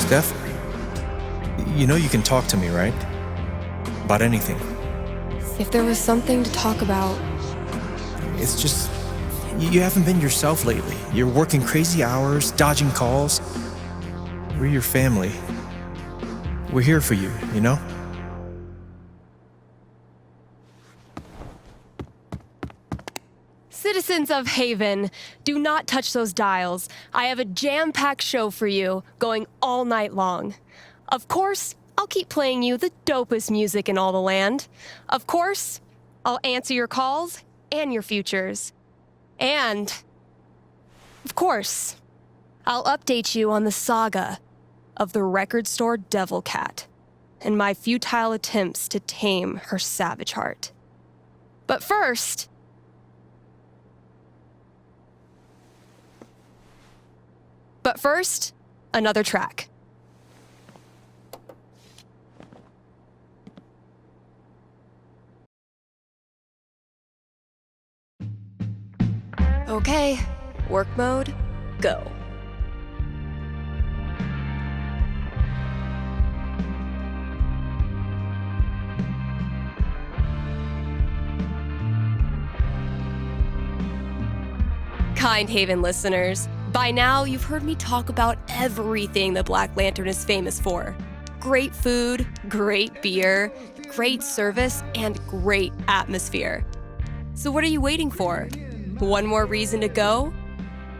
Steph, you know you can talk to me, right? About anything. If there was something to talk about... It's just, you haven't been yourself lately. You're working crazy hours, dodging calls. We're your family. We're here for you, you know? Citizens of Haven, do not touch those dials. I have a jam-packed show for you, going all night long. Of course, I'll keep playing you the dopest music in all the land. Of course, I'll answer your calls and your futures. And, of course, I'll update you on the saga of the record store Devil Cat and my futile attempts to tame her savage heart. But first... another track. Okay, work mode, go. Kind Haven listeners, by now you've heard me talk about everything the Black Lantern is famous for. Great food, great beer, great service, and great atmosphere. So what are you waiting for? One more reason to go?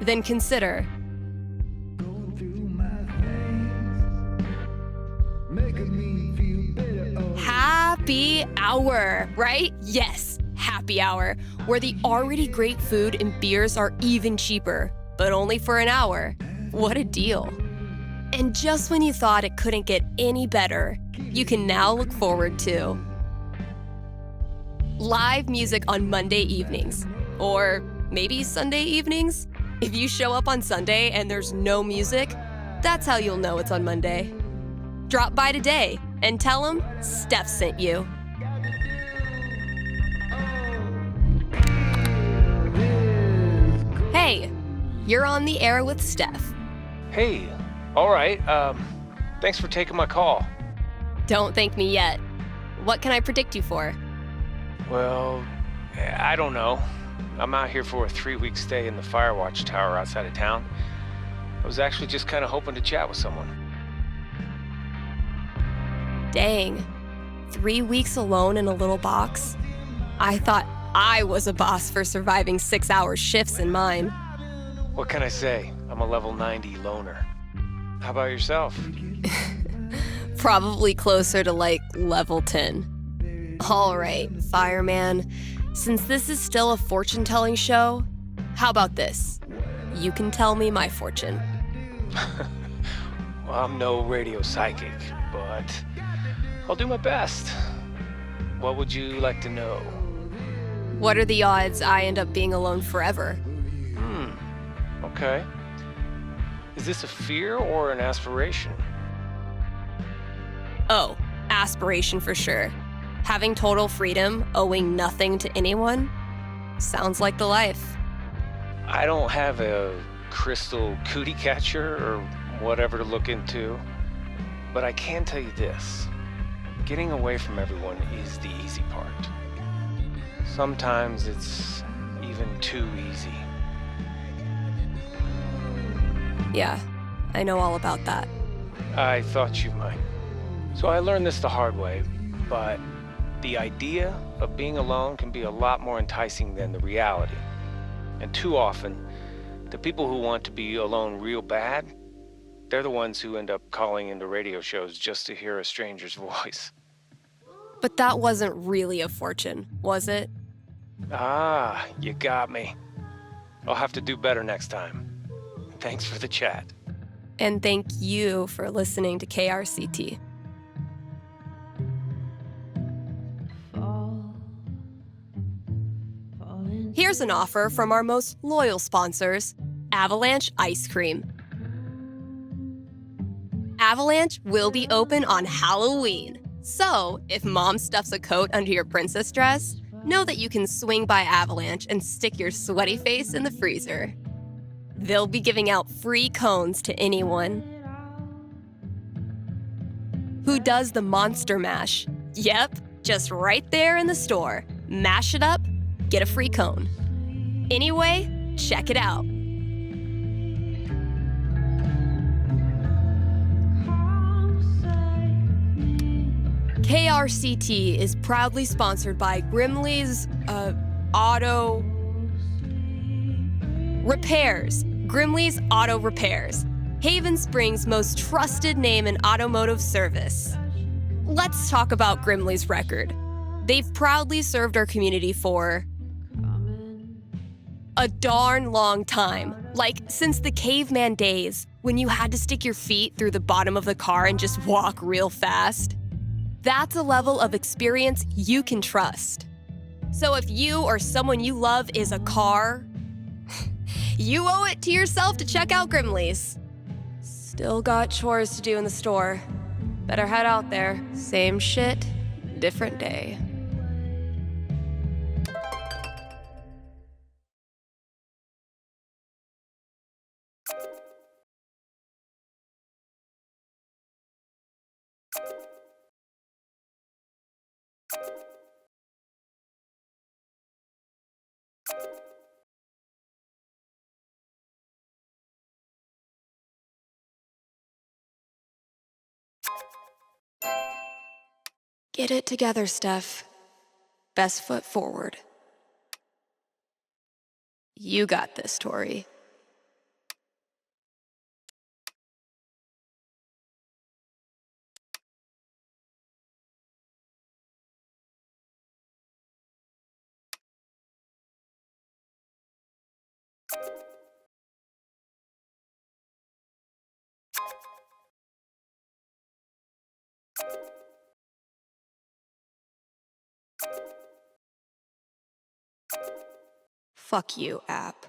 Then consider. Happy hour, right? Yes, happy hour, where the already great food and beers are even cheaper, but only for an hour. What a deal. And just when you thought it couldn't get any better, you can now look forward to live music on Monday evenings, or maybe Sunday evenings. If you show up on Sunday and there's no music, that's how you'll know it's on Monday. Drop by today and tell them Steph sent you. Hey, you're on the air with Steph. Hey, all right. Thanks for taking my call. Don't thank me yet. What can I predict you for? Well, I don't know. I'm out here for a 3-week stay in the Firewatch Tower outside of town. I was actually just kind of hoping to chat with someone. Dang. 3 weeks alone in a little box? I thought I was a boss for surviving 6-hour shifts in mine. What can I say? I'm a level 90 loner. How about yourself? Probably closer to like level 10. All right, fireman. Since this is still a fortune-telling show, how about this? You can tell me my fortune. Well, I'm no radio psychic, but I'll do my best. What would you like to know? What are the odds I end up being alone forever? Okay. Is this a fear or an aspiration? Oh, aspiration for sure. Having total freedom, owing nothing to anyone? Sounds like the life. I don't have a crystal cootie catcher or whatever to look into, but I can tell you this. Getting away from everyone is the easy part. Sometimes it's even too easy. Yeah, I know all about that. I thought you might. So I learned this the hard way, but the idea of being alone can be a lot more enticing than the reality. And too often, the people who want to be alone real bad, they're the ones who end up calling into radio shows just to hear a stranger's voice. But that wasn't really a fortune, was it? Ah, you got me. I'll have to do better next time. Thanks for the chat. And thank you for listening to KRCT. Here's an offer from our most loyal sponsors, Avalanche Ice Cream. Avalanche will be open on Halloween. So, if mom stuffs a coat under your princess dress, know that you can swing by Avalanche and stick your sweaty face in the freezer. They'll be giving out free cones to anyone. who does the monster mash. Yep, just right there in the store. Mash it up, get a free cone. Anyway, check it out. KRCT is proudly sponsored by Grimley's Auto Repairs. Grimley's Auto Repairs, Haven Springs' most trusted name in automotive service. Let's talk about Grimley's record. They've proudly served our community for a darn long time. Like, since the caveman days, when you had to stick your feet through the bottom of the car and just walk real fast. That's a level of experience you can trust. So if you or someone you love is a car, you owe it to yourself to check out Grimley's. Still got chores to do in the store. Better head out there. Same shit, different day. Get it together, Steph. Best foot forward. You got this, Tori. Fuck you, app.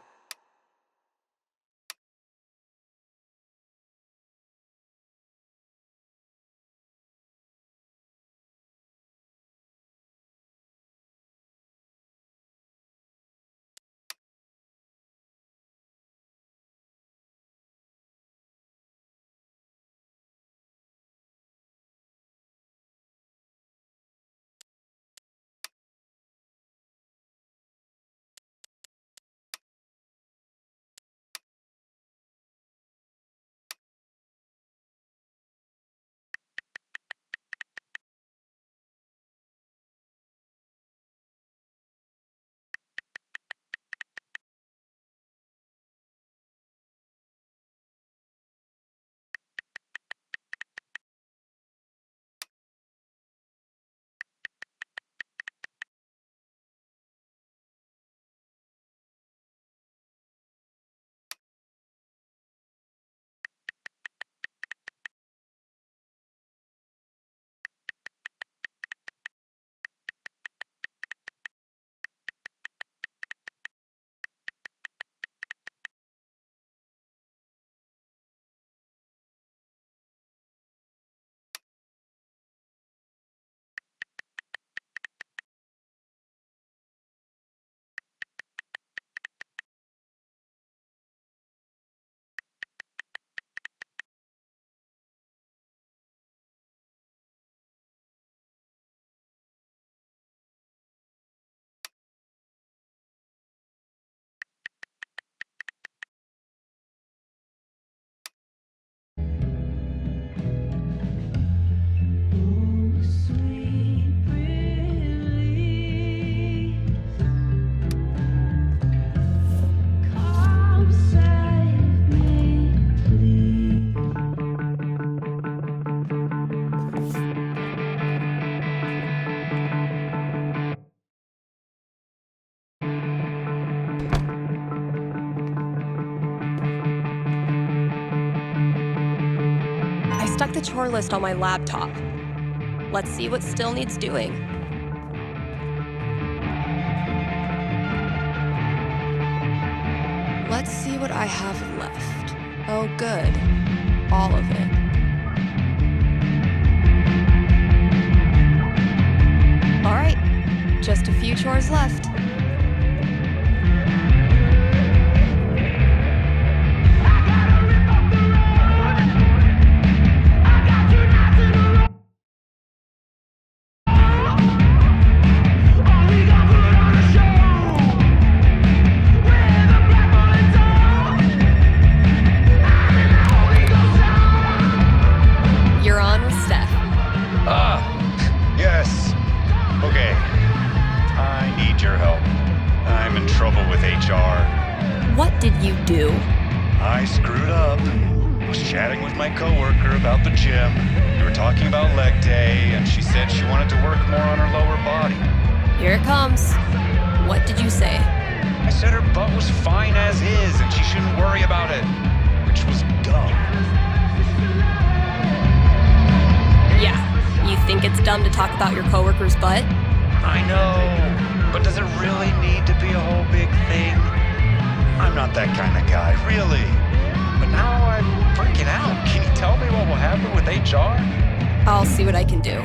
Stuck the chore list on my laptop. Let's see what still needs doing. Let's see what I have left. Oh, good. All of it. All right, just a few chores left. chatting with my coworker about the gym. We were talking about leg day, and she said she wanted to work more on her lower body. Here it comes. What did you say? I said her butt was fine as is, and she shouldn't worry about it, which was dumb. Yeah, you think it's dumb to talk about your coworker's butt? I know, but does it really need to be a whole big thing? I'm not that kind of guy, really. But now I'm freaking out. Can you tell me what will happen with HR? I'll see what I can do.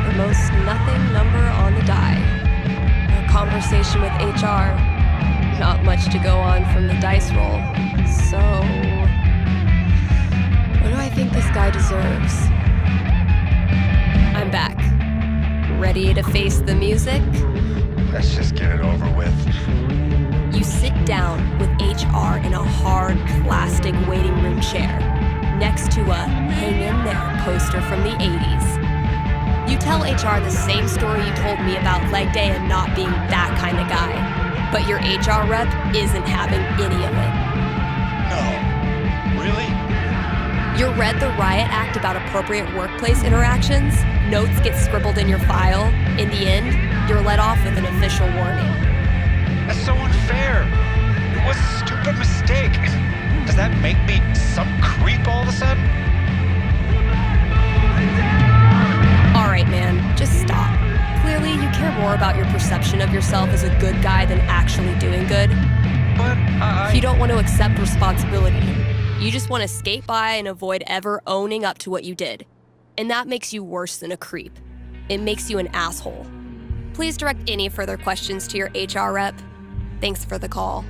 The most nothing number on the die. A conversation with HR. Not much to go on from the dice roll. So, what do I think this guy deserves? I'm back. Ready to face the music? Let's just get it over with. You sit down with HR in a hard plastic waiting room chair next to a hang in there poster from the 80s. You tell HR the same story you told me about leg day and not being that kind of guy. But your HR rep isn't having any of it. No. Really? You read the riot act about appropriate workplace interactions, notes get scribbled in your file. In the end, you're let off with an official warning. That's so unfair. It was a stupid mistake. Does that make me some creep all of a sudden? All right, man, just stop. Clearly, you care more about your perception of yourself as a good guy than actually doing good. But You don't want to accept responsibility. You just want to skate by and avoid ever owning up to what you did. And that makes you worse than a creep. It makes you an asshole. Please direct any further questions to your HR rep. Thanks for the call.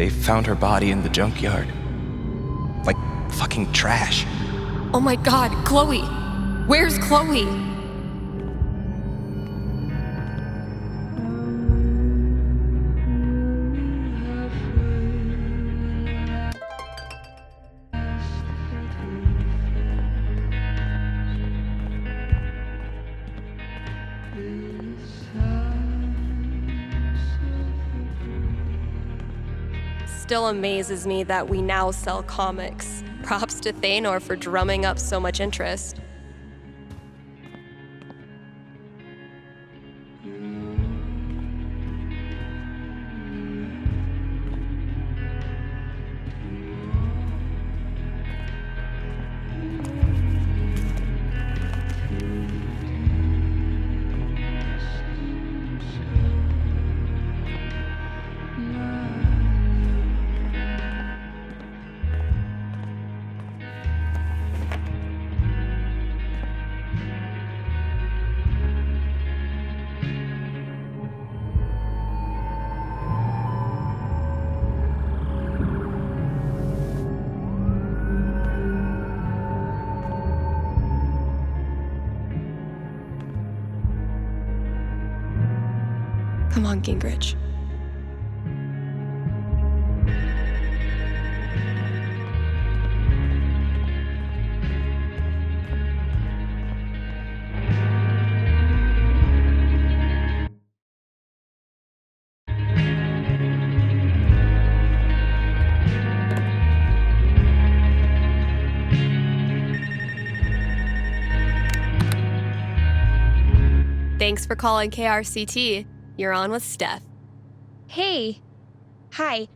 They found her body in the junkyard. Like fucking trash. Oh my god, Chloe! Where's Chloe? Still amazes me that we now sell comics. Props to Thanor for drumming up so much interest. Come on, Gingrich. Thanks for calling KRCT. You're on with Steph. Hey. Hi.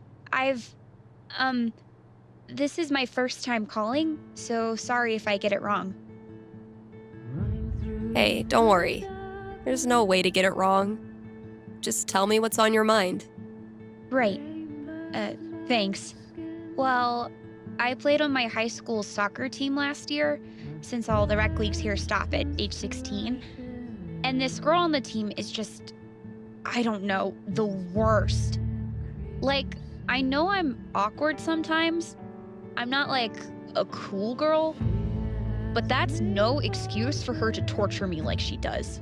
This is my first time calling, so sorry if I get it wrong. Hey, don't worry. There's no way to get it wrong. Just tell me what's on your mind. Right. Thanks. Well, I played on my high school soccer team last year, since all the rec leagues here stop at age 16. And this girl on the team is just, I don't know, the worst. Like, I know I'm awkward sometimes. I'm not like a cool girl, but that's no excuse for her to torture me like she does.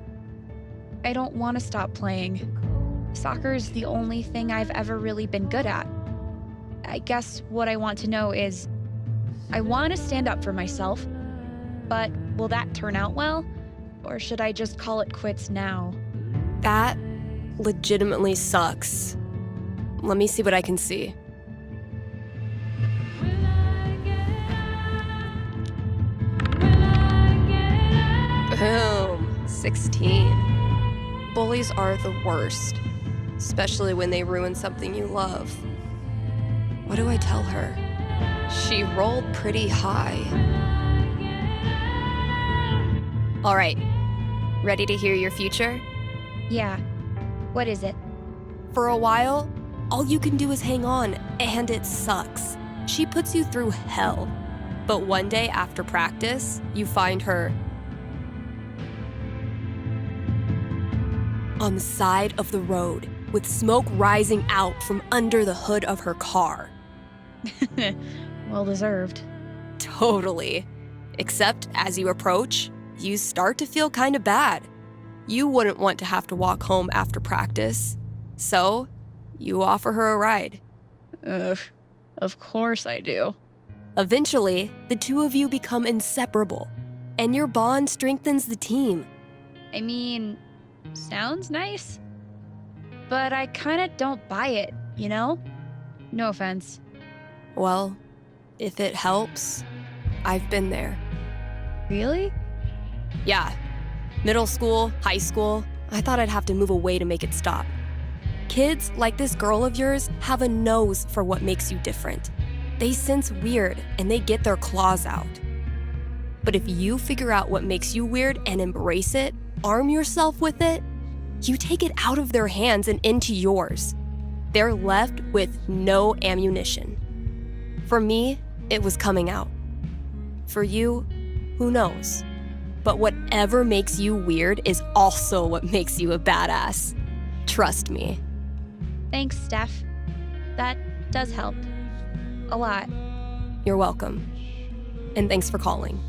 I don't want to stop playing. Soccer's the only thing I've ever really been good at. I guess what I want to know is, I want to stand up for myself, but will that turn out well? Or should I just call it quits now? That legitimately sucks. Let me see what I can see. Boom. 16. Bullies are the worst, especially when they ruin something you love. What do I tell her? She rolled pretty high. All right. Ready to hear your future? Yeah. What is it? For a while, all you can do is hang on, and it sucks. She puts you through hell. But one day after practice, you find her on the side of the road with smoke rising out from under the hood of her car. Well deserved. Totally. Except as you approach, you start to feel kind of bad. You wouldn't want to have to walk home after practice. So, you offer her a ride. Ugh, of course I do. Eventually, the two of you become inseparable, and your bond strengthens the team. I mean, sounds nice, but I kinda don't buy it, you know? No offense. Well, if it helps, I've been there. Really? Yeah. Middle school, high school, I thought I'd have to move away to make it stop. Kids like this girl of yours have a nose for what makes you different. They sense weird and they get their claws out. But if you figure out what makes you weird and embrace it, arm yourself with it, you take it out of their hands and into yours. They're left with no ammunition. For me, it was coming out. For you, who knows? But whatever makes you weird is also what makes you a badass. Trust me. Thanks, Steph. That does help. A lot. You're welcome. And thanks for calling.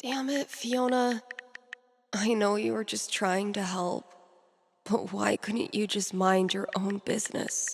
Damn it, Fiona. I know you were just trying to help, but why couldn't you just mind your own business?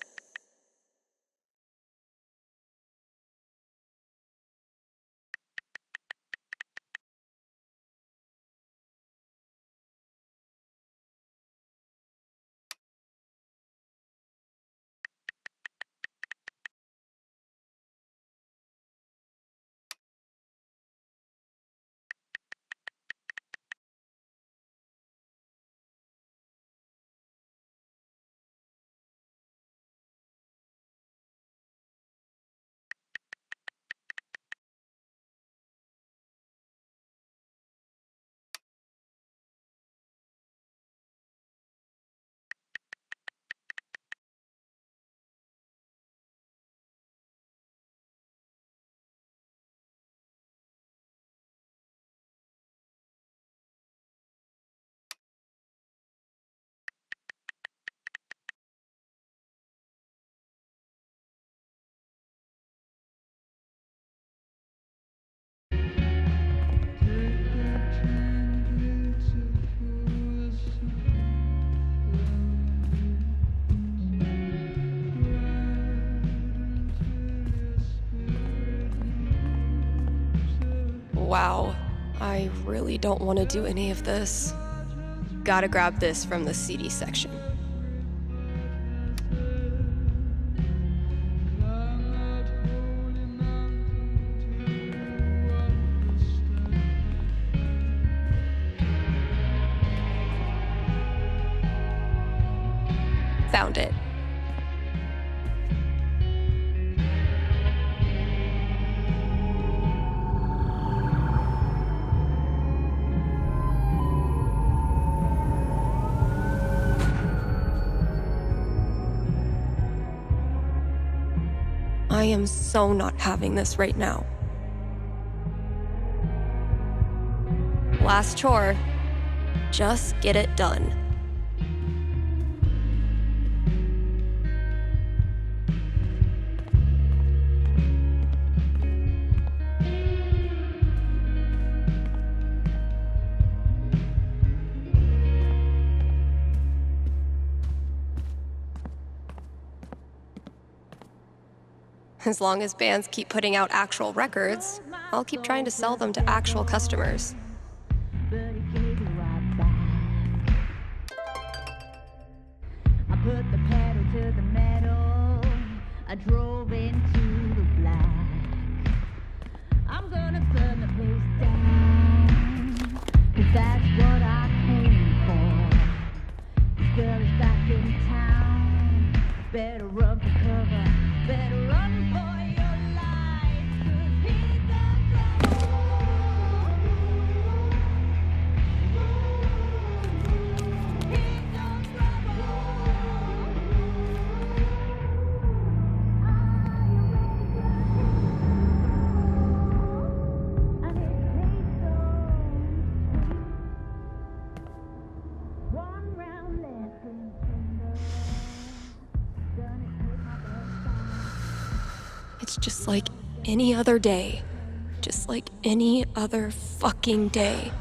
Wow, I really don't want to do any of this. Gotta grab this from the CD section. Found it. I am so not having this right now. Last chore. Just get it done. As long as bands keep putting out actual records, I'll keep trying to sell them to actual customers. I put the pedal to the metal. I drove into the black. I'm gonna burn the place down, 'cause that's what I came for. This girl is back in town. Better run for cover. Better run for your life. 'Cause he's the trouble. He's the trouble. And it tastes so sweet. One round left in Tinder. Done it with my best side. It's just like any other day. Just like any other fucking day.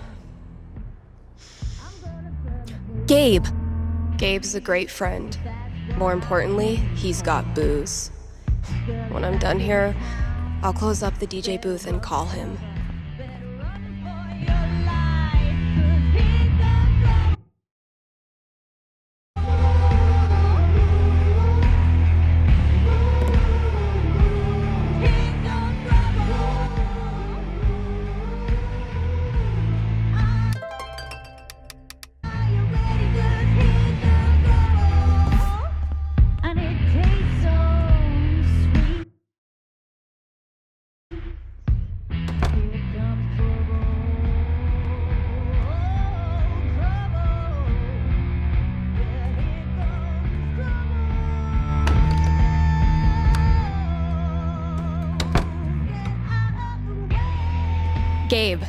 Gabe! Gabe's a great friend. More importantly, he's got booze. When I'm done here, I'll close up the DJ booth and call him. And it tastes so sweet. Here comes trouble. Trouble. Yeah, here comes trouble. Gabe,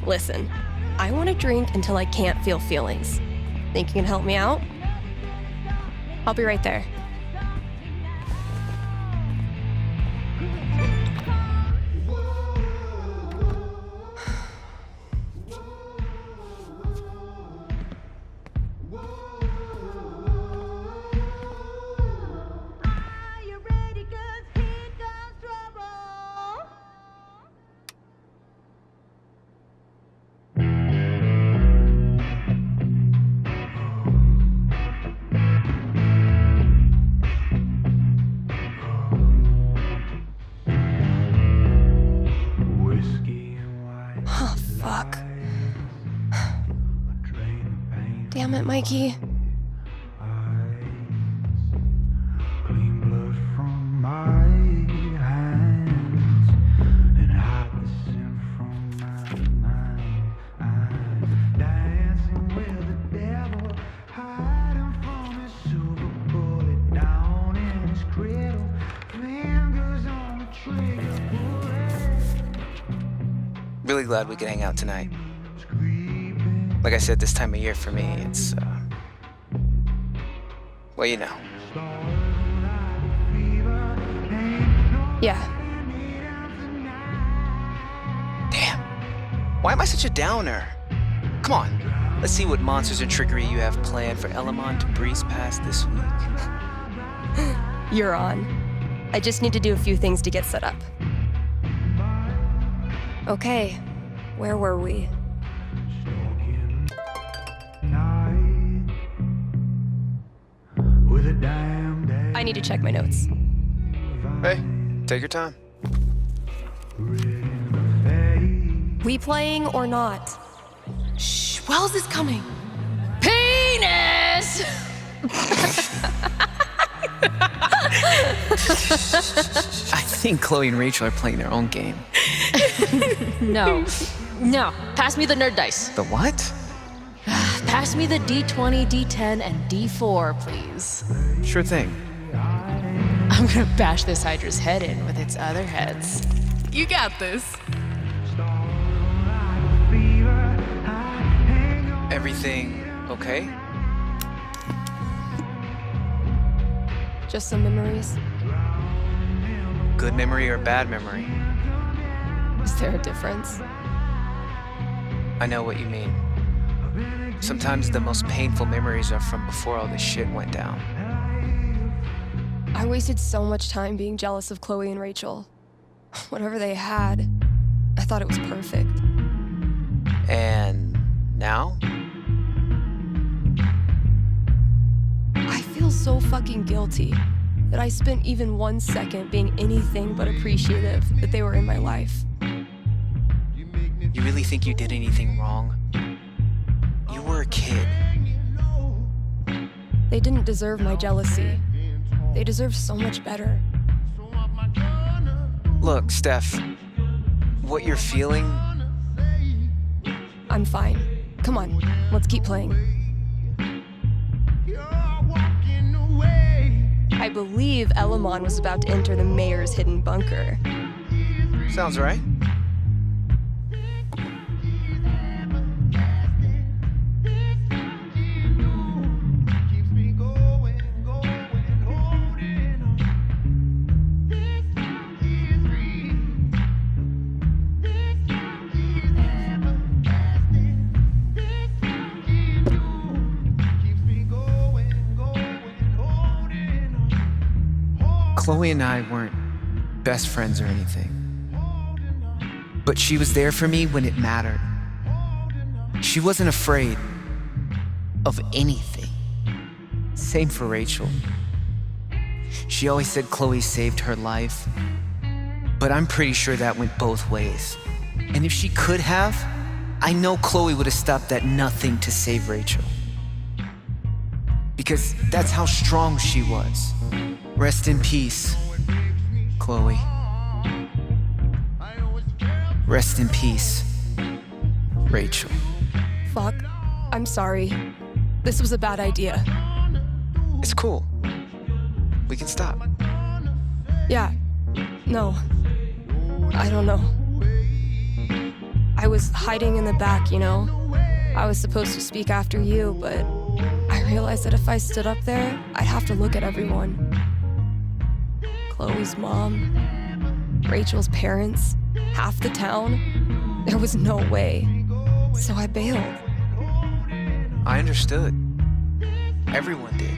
listen. I want to drink until I can't feel feelings. Think you can help me out? I'll be right there. Damn it, Mikey. Clean blood from my hands and hide the sin from my mind. I'm dancing with the devil, hiding from his silver bullet down in his cradle. Fingers on the trigger. Really glad we could hang out tonight. Like I said, this time of year for me, it's, well, you know. Yeah. Damn. Why am I such a downer? Come on. Let's see what monsters and trickery you have planned for Elamon to breeze past this week. You're on. I just need to do a few things to get set up. Okay, where were we? I need to check my notes. Hey, take your time. We playing or not? Shh, Wells is coming. Penis! I think Chloe and Rachel are playing their own game. No. Pass me the nerd dice. The what? Pass me the D20, D10, and D4, please. Sure thing. I'm gonna bash this Hydra's head in with its other heads. You got this. Everything okay? Just some memories. Good memory or bad memory? Is there a difference? I know what you mean. Sometimes the most painful memories are from before all this shit went down. I wasted so much time being jealous of Chloe and Rachel. Whatever they had, I thought it was perfect. And now? I feel so fucking guilty that I spent even 1 second being anything but appreciative that they were in my life. You really think you did anything wrong? You were a kid. They didn't deserve my jealousy. They deserve so much better. Look, Steph, what you're feeling, I'm fine. Come on, let's keep playing. I believe Elamon was about to enter the mayor's hidden bunker. sounds right. Chloe and I weren't best friends or anything. But she was there for me when it mattered. She wasn't afraid of anything. Same for Rachel. She always said Chloe saved her life, but I'm pretty sure that went both ways. And if she could have, I know Chloe would have stopped at nothing to save Rachel. Because that's how strong she was. Rest in peace, Chloe. Rest in peace, Rachel. Fuck. I'm sorry. This was a bad idea. It's cool. We can stop. Yeah. No. I don't know. I was hiding in the back, you know? I was supposed to speak after you, but I realized that if I stood up there, I'd have to look at everyone. Chloe's mom, Rachel's parents, half the town. There was no way. So I bailed. I understood. Everyone did.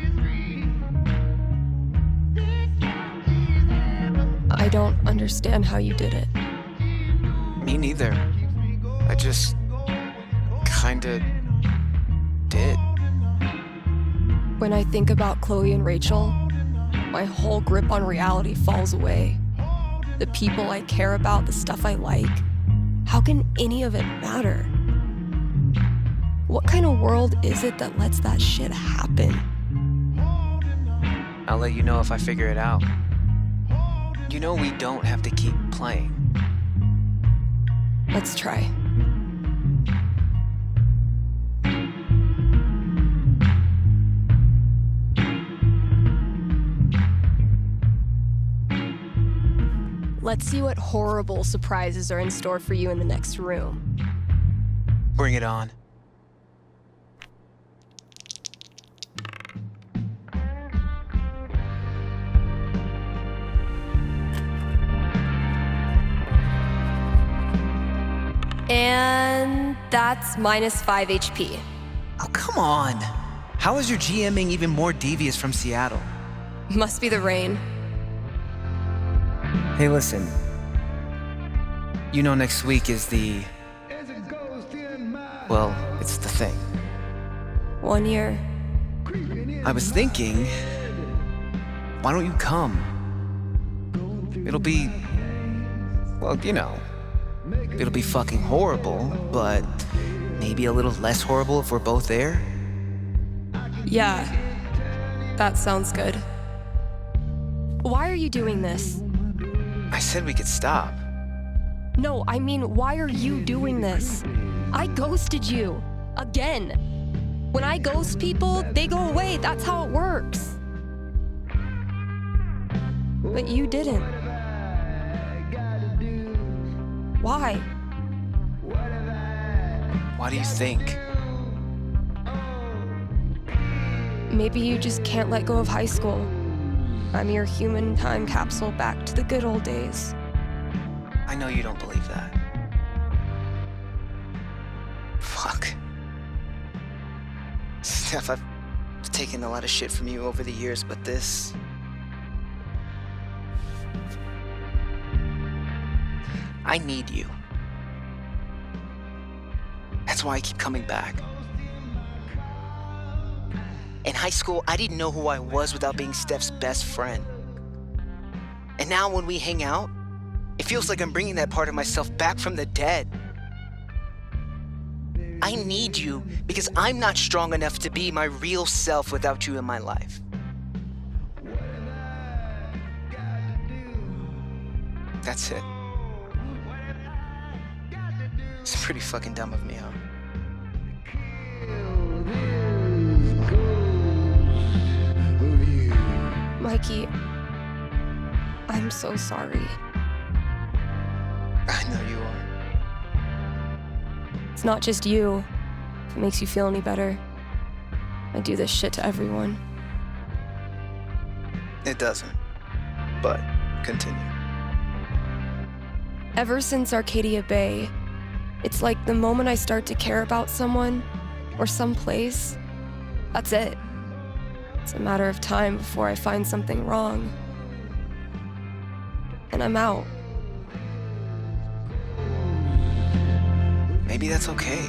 I don't understand how you did it. Me neither. I just kinda did. When I think about Chloe and Rachel, my whole grip on reality falls away. The people I care about, the stuff I like. How can any of it matter? What kind of world is it that lets that shit happen? I'll let you know if I figure it out. You know we don't have to keep playing. Let's try. Let's see what horrible surprises are in store for you in the next room. Bring it on. And that's minus 5 HP. Oh, come on. How is your GMing even more devious from Seattle? Must be the rain. Hey, listen. You know next week is the... Well, it's the thing. 1 year. I was thinking, why don't you come? It'll be... Well, you know... It'll be fucking horrible, but maybe a little less horrible if we're both there. Yeah, that sounds good. Why are you doing this? I said we could stop. No, I mean, why are you doing this? I ghosted you. Again. When I ghost people, they go away. That's how it works. But you didn't. Why? Why do you think? Maybe you just can't let go of high school. I'm your human time capsule back to the good old days. I know you don't believe that. Fuck. Steph, I've taken a lot of shit from you over the years, but this... I need you. That's why I keep coming back. In high school, I didn't know who I was without being Steph's best friend. And now when we hang out, it feels like I'm bringing that part of myself back from the dead. I need you because I'm not strong enough to be my real self without you in my life. That's it. It's pretty fucking dumb of me, huh? Mikey, I'm so sorry. I know you are. It's not just you. If it makes you feel any better. I do this shit to everyone. It doesn't. But continue. Ever since Arcadia Bay, it's like the moment I start to care about someone or someplace, that's it. It's a matter of time before I find something wrong. And I'm out. Maybe that's okay.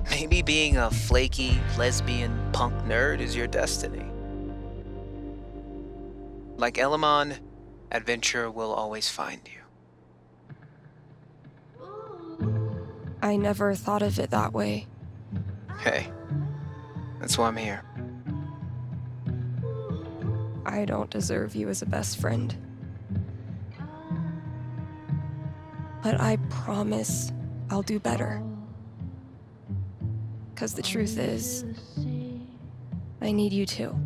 Maybe being a flaky, lesbian, punk nerd is your destiny. Like Elamon, adventure will always find you. I never thought of it that way. Hey, that's why I'm here. I don't deserve you as a best friend. But I promise I'll do better. 'Cause the truth is, I need you too.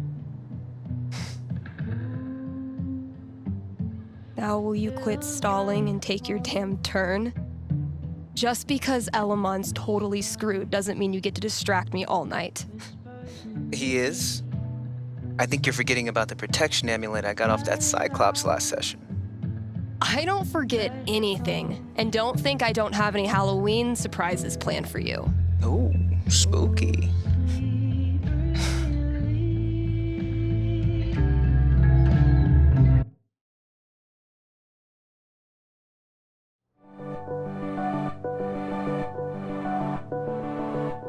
Now will you quit stalling and take your damn turn? Just because Elamon's totally screwed doesn't mean you get to distract me all night. He is? I think you're forgetting about the protection amulet I got off that Cyclops last session. I don't forget anything, and don't think I don't have any Halloween surprises planned for you. Ooh, spooky.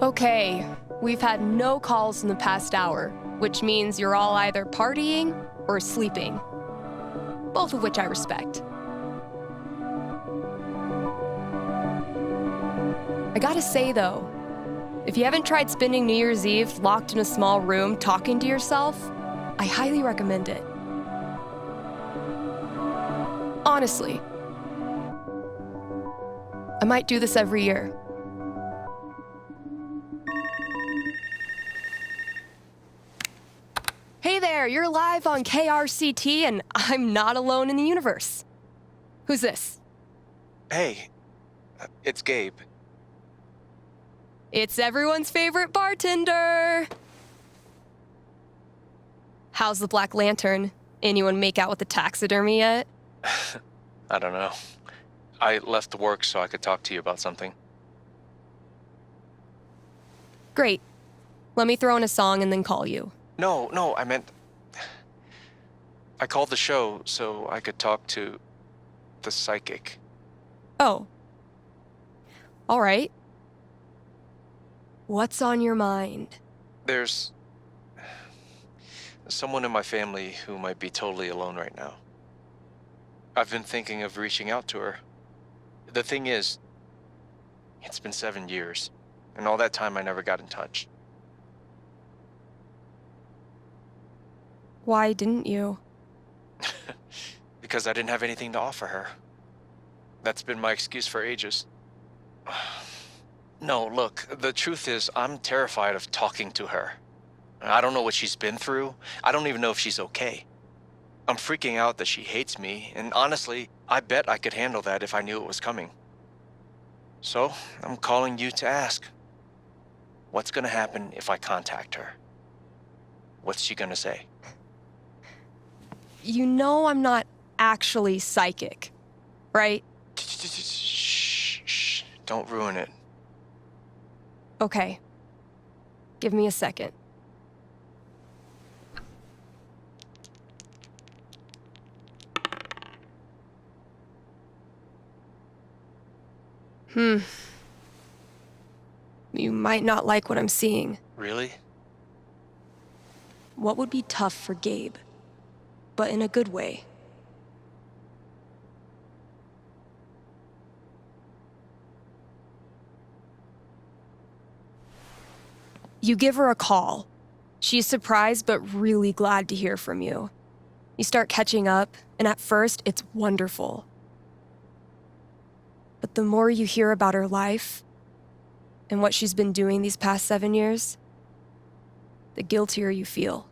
Okay, we've had no calls in the past hour, which means you're all either partying or sleeping. Both of which I respect. I gotta say though, if you haven't tried spending New Year's Eve locked in a small room talking to yourself, I highly recommend it. Honestly, I might do this every year. Hey there, you're live on KRCT and I'm not alone in the universe. Who's this? Hey, it's Gabe. It's everyone's favorite bartender. How's the Black Lantern? Anyone make out with the taxidermy yet? I don't know. I left work so I could talk to you about something. Great. Let me throw in a song and then call you. No, I meant... I called the show so I could talk to the psychic. Oh. All right. What's on your mind? There's someone in my family who might be totally alone right now. I've been thinking of reaching out to her. The thing is, it's been 7 years, and all that time I never got in touch. Why didn't you? Because I didn't have anything to offer her. That's been my excuse for ages. No, look, the truth is I'm terrified of talking to her. I don't know what she's been through. I don't even know if she's okay. I'm freaking out that she hates me, and honestly, I bet I could handle that if I knew it was coming. So, I'm calling you to ask, what's gonna happen if I contact her? What's she gonna say? You know I'm not actually psychic, right? Shh, don't ruin it. Okay. Give me a second. You might not like what I'm seeing. Really? What would be tough for Gabe, but in a good way. You give her a call. She's surprised but really glad to hear from you. You start catching up, and at first, it's wonderful. But the more you hear about her life and what she's been doing these past 7 years, the guiltier you feel.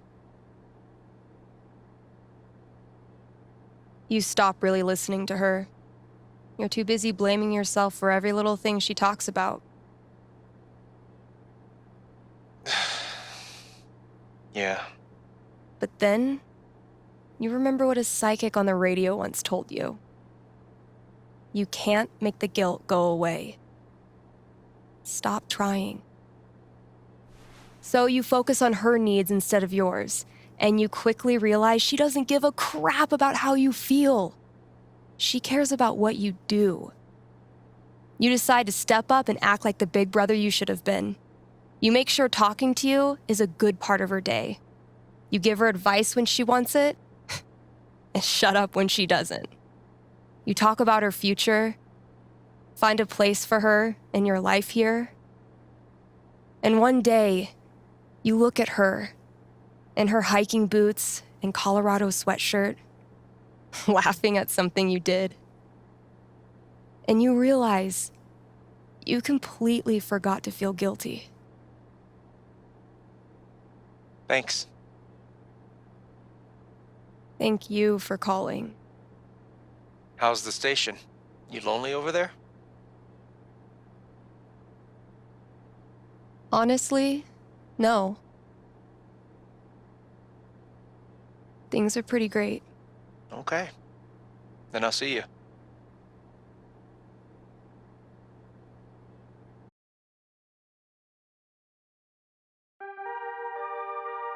You stop really listening to her. You're too busy blaming yourself for every little thing she talks about. Yeah. But then, you remember what a psychic on the radio once told you. You can't make the guilt go away. Stop trying. So you focus on her needs instead of yours, and you quickly realize she doesn't give a crap about how you feel. She cares about what you do. You decide to step up and act like the big brother you should have been. You make sure talking to you is a good part of her day. You give her advice when she wants it, and shut up when she doesn't. You talk about her future, find a place for her in your life here. And one day, you look at her in her hiking boots and Colorado sweatshirt, laughing at something you did. And you realize you completely forgot to feel guilty. Thanks. Thank you for calling. How's the station? You lonely over there? Honestly, no. Things are pretty great. Okay. Then I'll see you.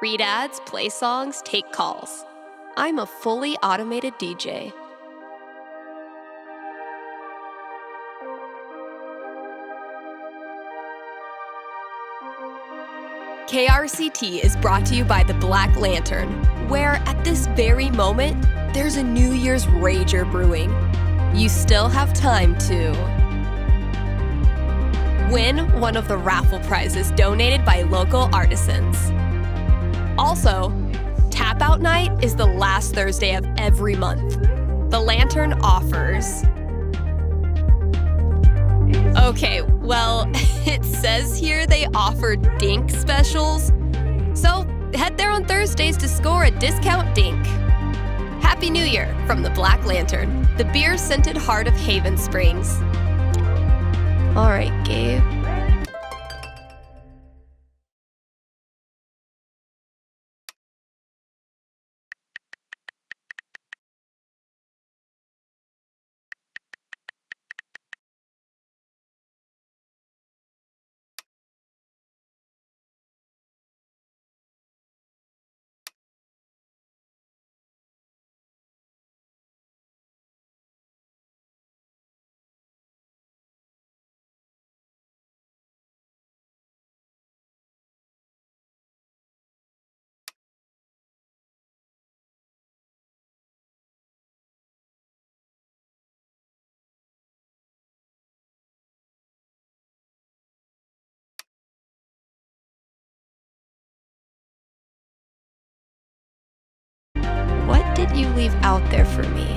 Read ads, play songs, take calls. I'm a fully automated DJ. KRCT is brought to you by the Black Lantern, where at this very moment, there's a New Year's rager brewing. You still have time to win one of the raffle prizes donated by local artisans. Also, Tap Out Night is the last Thursday of every month. The Lantern offers... Okay, well, it says here they offer Dink specials. So head there on Thursdays to score a discount Dink. Happy New Year from the Black Lantern, the beer-scented heart of Haven Springs. All right, Gabe. What did you leave out there for me?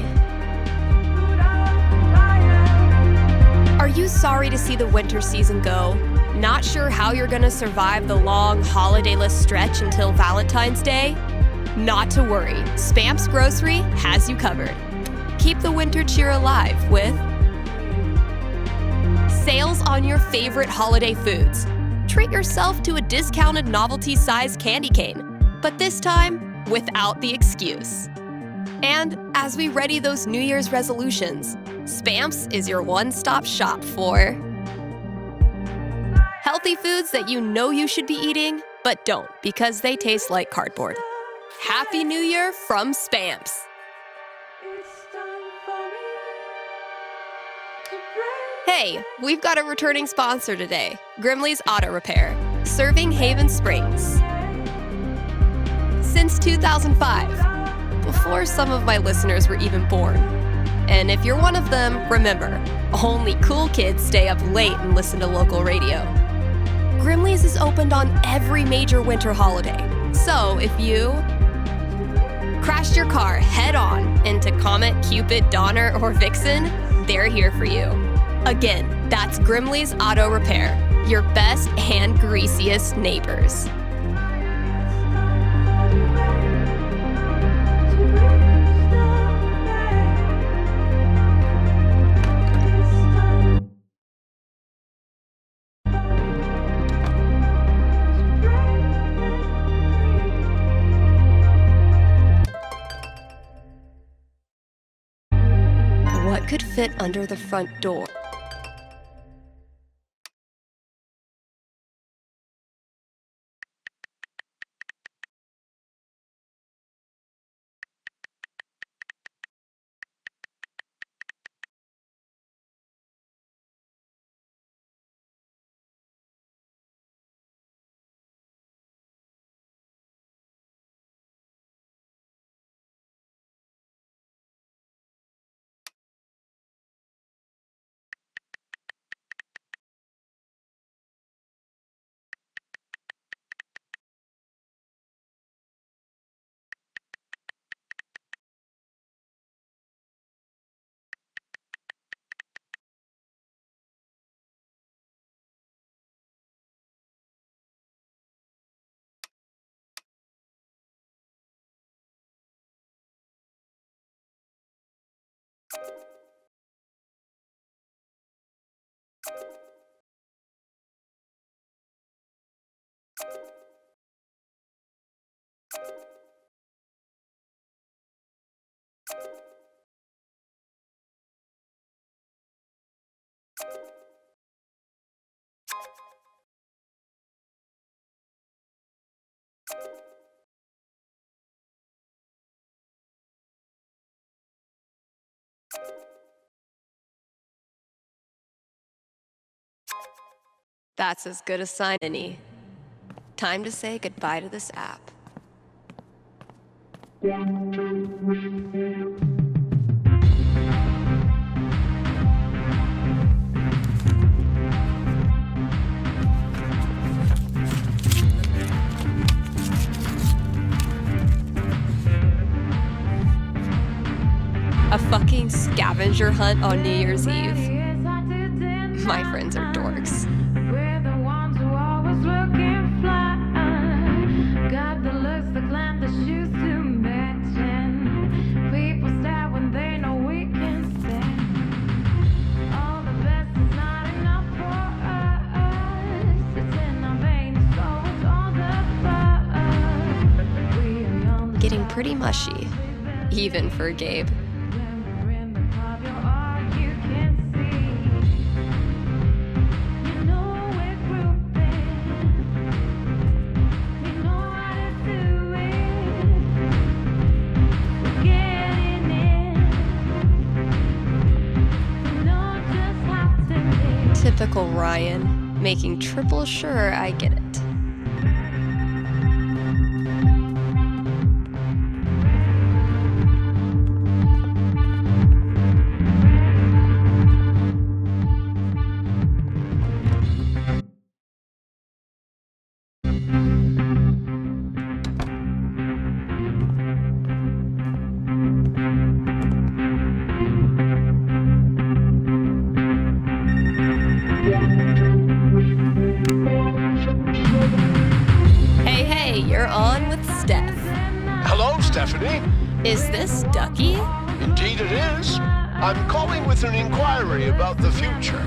Are you sorry to see the winter season go? Not sure how you're gonna survive the long holidayless stretch until Valentine's Day? Not to worry, Spamps Grocery has you covered. Keep the winter cheer alive with sales on your favorite holiday foods. Treat yourself to a discounted novelty-sized candy cane, but this time, without the excuse. And as we ready those New Year's resolutions, Spamps is your one-stop shop for healthy foods that you know you should be eating, but don't because they taste like cardboard. Happy New Year from Spamps. Hey, we've got a returning sponsor today, Grimley's Auto Repair, serving Haven Springs. Since 2005, before some of my listeners were even born. And if you're one of them, remember, only cool kids stay up late and listen to local radio. Grimley's is opened on every major winter holiday. So if you crashed your car head-on into Comet, Cupid, Donner, or Vixen, they're here for you. Again, that's Grimley's Auto Repair, your best and greasiest neighbors. What could fit under the front door? That's as good a sign as any. Time to say goodbye to this app. A fucking scavenger hunt on New Year's Eve. My friends are dorks. We're the ones who always looking fly. Got the looks, the glam, the shoes to matching. People stare when they know we can stand. All the best is not enough for us. It's in our veins, so it's all the fun. We are young. Getting pretty mushy, even for Gabe. When we're in the club, you're all you can see. You know we're grouping. We know how to do it. We're getting in. We know just how to live. Typical Ryan, making triple sure I get it. Hey, you're on with Steph. Hello, Stephanie. Is this Ducky? Indeed it is. I'm calling with an inquiry about the future.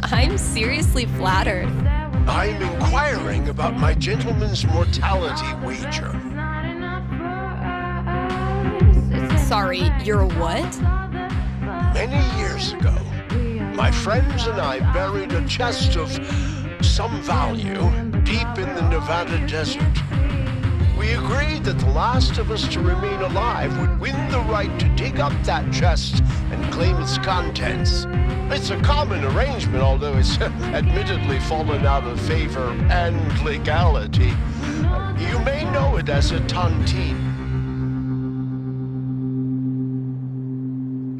I'm seriously flattered. I'm inquiring about my gentleman's mortality wager. Sorry, you're what? Many years ago, my friends and I buried a chest of some value deep in the Nevada desert. We agreed that the last of us to remain alive would win the right to dig up that chest and claim its contents. It's a common arrangement, although it's admittedly fallen out of favor and legality. You may know it as a tontine.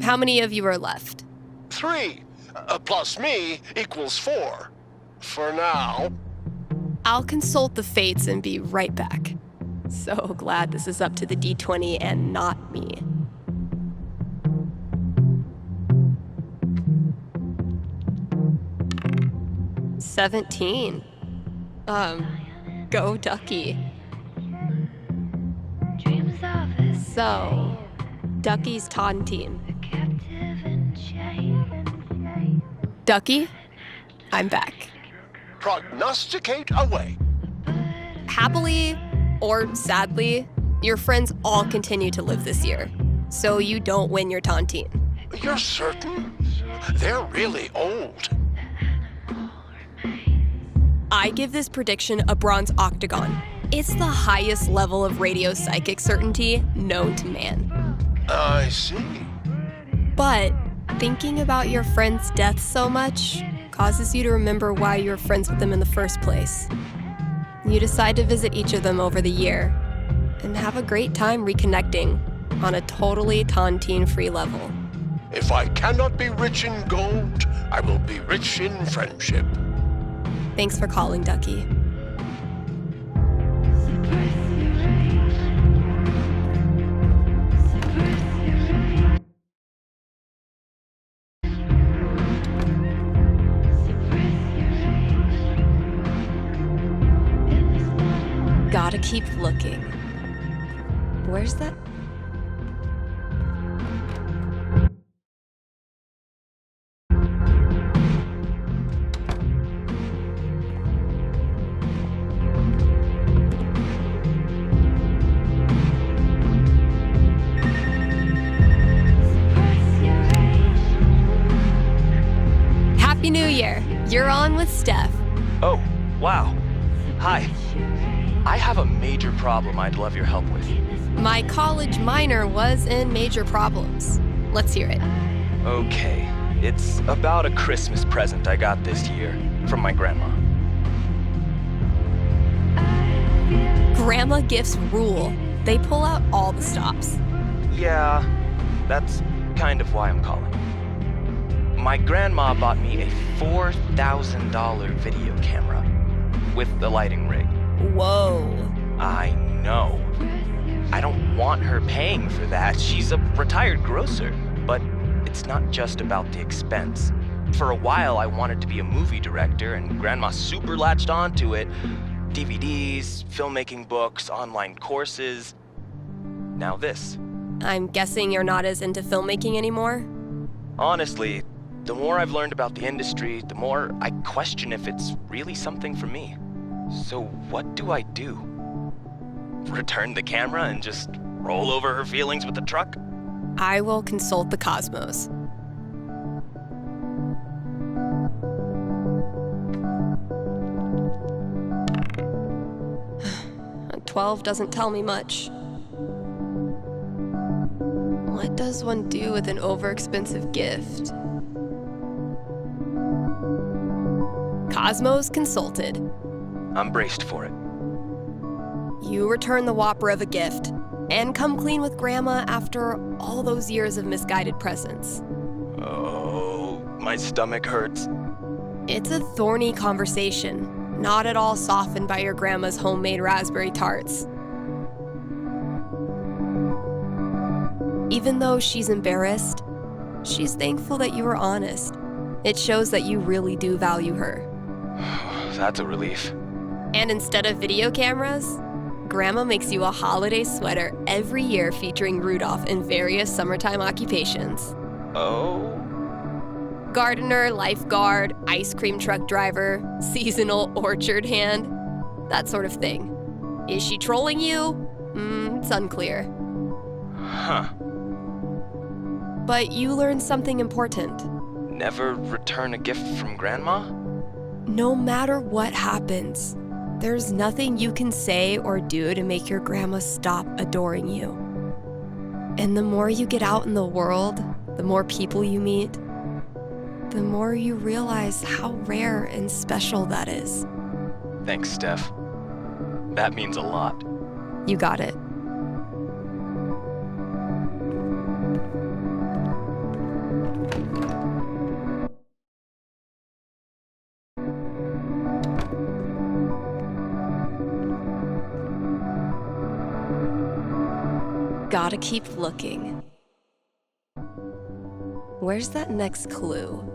How many of you are left? 3 plus me equals 4. For now. I'll consult the fates and be right back. So glad this is up to the D20 and not me. $17. Go Ducky. Dreams of a So, Ducky's taunting. captive and chained. Ducky, I'm back. Prognosticate away. Happily, or sadly, your friends all continue to live this year. So you don't win your taunting. You're certain? They're really old. I give this prediction a bronze octagon. It's the highest level of radio psychic certainty known to man. I see. But thinking about your friend's death so much causes you to remember why you were friends with them in the first place. You decide to visit each of them over the year and have a great time reconnecting on a totally tontine-free level. If I cannot be rich in gold, I will be rich in friendship. Thanks for calling, Ducky. Gotta keep looking. Where's that? Happy New Year. You're on with Steph. Oh, wow. Hi. I have a major problem I'd love your help with. My college minor was in major problems. Let's hear it. Okay, it's about a Christmas present I got this year from my grandma. Grandma gifts rule. They pull out all the stops. Yeah, that's kind of why I'm calling. My grandma bought me a $4,000 video camera with the lighting rig. Whoa. I know. I don't want her paying for that. She's a retired grocer. But it's not just about the expense. For a while, I wanted to be a movie director, and Grandma super latched onto it. DVDs, filmmaking books, online courses. Now this. I'm guessing you're not as into filmmaking anymore? Honestly, the more I've learned about the industry, the more I question if it's really something for me. So what do I do? Return the camera and just roll over her feelings with the truck? I will consult the cosmos. 12 doesn't tell me much. What does one do with an overexpensive gift? Cosmos consulted. I'm braced for it. You return the whopper of a gift and come clean with Grandma after all those years of misguided presents. Oh, my stomach hurts. It's a thorny conversation, not at all softened by your grandma's homemade raspberry tarts. Even though she's embarrassed, she's thankful that you were honest. It shows that you really do value her. That's a relief. And instead of video cameras, Grandma makes you a holiday sweater every year featuring Rudolph in various summertime occupations. Oh? Gardener, lifeguard, ice cream truck driver, seasonal orchard hand, that sort of thing. Is she trolling you? It's unclear. Huh. But you learned something important. Never return a gift from Grandma? No matter what happens, there's nothing you can say or do to make your grandma stop adoring you. And the more you get out in the world, the more people you meet, the more you realize how rare and special that is. Thanks, Steph. That means a lot. You got it. Gotta keep looking. Where's that next clue?